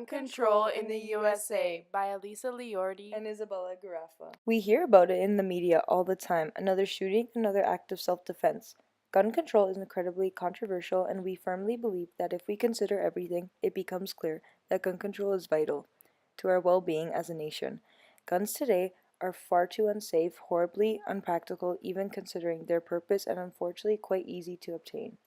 Control in the USA by Elisa Liordi and Isabella Garaffa. We hear about it in the media all the time. Another shooting, another act of self-defense. Gun control is incredibly controversial, and we firmly believe that if we consider everything, it becomes clear that gun control is vital to our well-being as a nation. Guns today are far too unsafe, horribly unpractical, even considering their purpose, and unfortunately quite easy to obtain.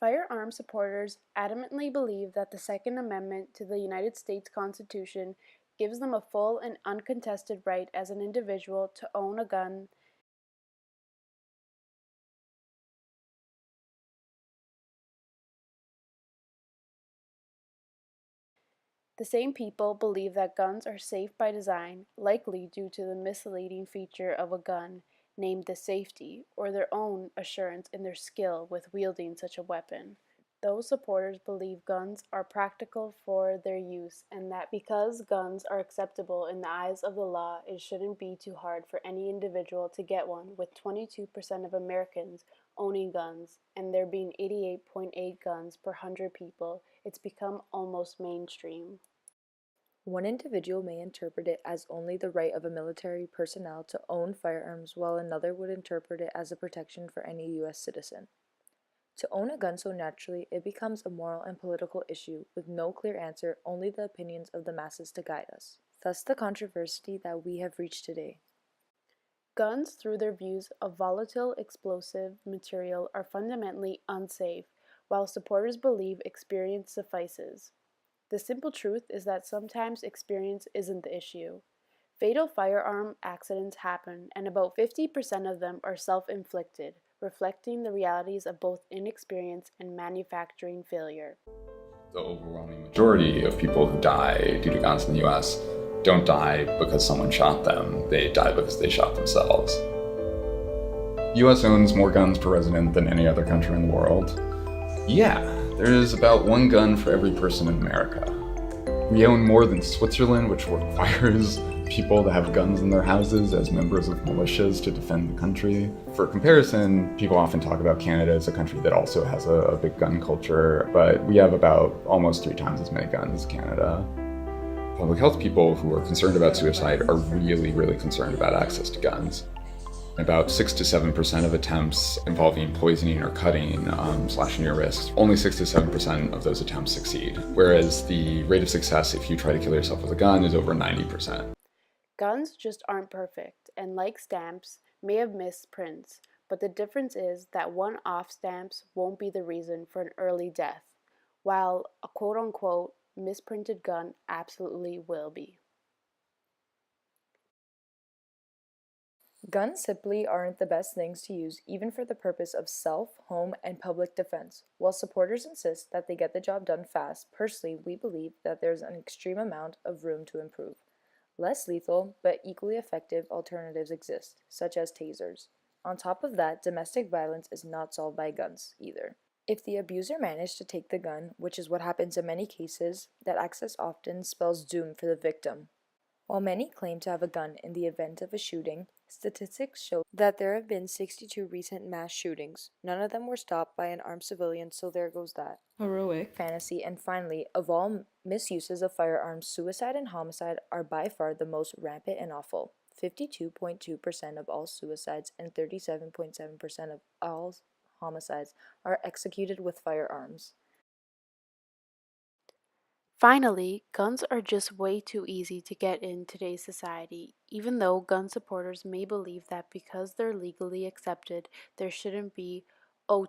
Firearm supporters adamantly believe that the Second Amendment to the United States Constitution gives them a full and uncontested right as an individual to own a gun. The same people believe that guns are safe by design, likely due to the misleading feature of a gun named the safety, or their own assurance in their skill with wielding such a weapon. Those supporters believe guns are practical for their use and that because guns are acceptable in the eyes of the law, it shouldn't be too hard for any individual to get one, with 22% of Americans owning guns and there being 88.8 guns per 100 people. It's become almost mainstream. One individual may interpret it as only the right of a military personnel to own firearms, while another would interpret it as a protection for any U.S. citizen. To own a gun so naturally, it becomes a moral and political issue with no clear answer, only the opinions of the masses to guide us. Thus the controversy that we have reached today. Guns, through their views of volatile explosive material, are fundamentally unsafe, while supporters believe experience suffices. The simple truth is that sometimes experience isn't the issue. Fatal firearm accidents happen, and about 50% of them are self-inflicted, reflecting the realities of both inexperience and manufacturing failure. The overwhelming majority of people who die due to guns in the US don't die because someone shot them, they die because they shot themselves. The US owns more guns per resident than any other country in the world. Yeah, there is about one gun for every person in America. We own more than Switzerland, which requires people to have guns in their houses as members of militias to defend the country. For comparison, people often talk about Canada as a country that also has a big gun culture, but we have about almost 3 times as many guns as Canada. Public health people who are concerned about suicide are really, really concerned about access to guns. About 6 to 7% of attempts involving poisoning or cutting, slashing your wrist, only 6 to 7% of those attempts succeed, whereas the rate of success if you try to kill yourself with a gun is over 90%. Guns just aren't perfect, and like stamps, may have missed prints, but the difference is that one-off stamps won't be the reason for an early death, while a quote-unquote misprinted gun absolutely will be. Guns simply aren't the best things to use even for the purpose of self, home, and public defense. While supporters insist that they get the job done fast, personally we believe that there's an extreme amount of room to improve. Less lethal, but equally effective alternatives exist, such as tasers. On top of that, domestic violence is not solved by guns, either. If the abuser managed to take the gun, which is what happens in many cases, that access often spells doom for the victim. While many claim to have a gun in the event of a shooting, statistics show that there have been 62 recent mass shootings. None of them were stopped by an armed civilian, so there goes that. Heroic. Fantasy, and finally, of all misuses of firearms, suicide and homicide are by far the most rampant and awful. 52.2% of all suicides and 37.7% of all homicides are executed with firearms. Finally, guns are just way too easy to get in today's society, even though gun supporters may believe that because they're legally accepted, there shouldn't be,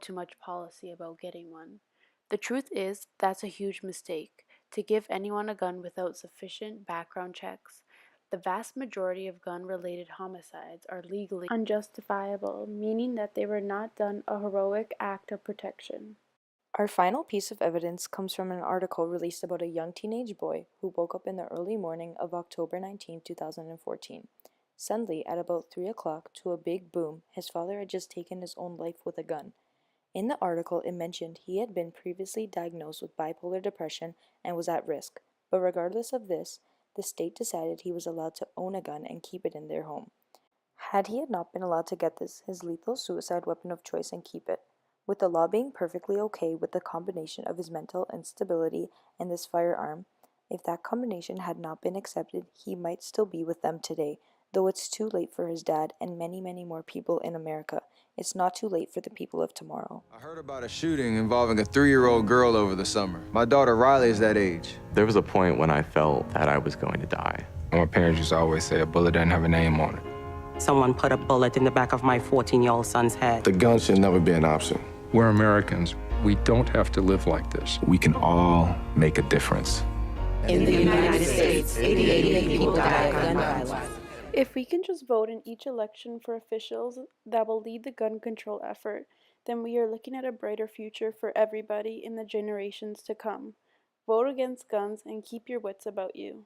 too much policy about getting one. The truth is, that's a huge mistake, to give anyone a gun without sufficient background checks. The vast majority of gun-related homicides are legally unjustifiable, meaning that they were not done a heroic act of protection. Our final piece of evidence comes from an article released about a young teenage boy who woke up in the early morning of October 19, 2014. Suddenly, at about 3 o'clock, to a big boom, his father had just taken his own life with a gun. In the article, it mentioned he had been previously diagnosed with bipolar depression and was at risk, but regardless of this, the state decided he was allowed to own a gun and keep it in their home. Had he not been allowed to get this, his lethal suicide weapon of choice, and keep it, With the law being perfectly okay with the combination of his mental instability and this firearm, if that combination had not been accepted, he might still be with them today, though it's too late for his dad and many, many more people in America. It's not too late for the people of tomorrow. I heard about a shooting involving a 3-year-old girl over the summer. My daughter Riley is that age. There was a point when I felt that I was going to die. My parents used to always say a bullet doesn't have a name on it. Someone put a bullet in the back of my 14-year-old son's head. The gun should never be an option. We're Americans. We don't have to live like this. We can all make a difference. In the United States, 88 people die of gun violence. If we can just vote in each election for officials that will lead the gun control effort, then we are looking at a brighter future for everybody in the generations to come. Vote against guns and keep your wits about you.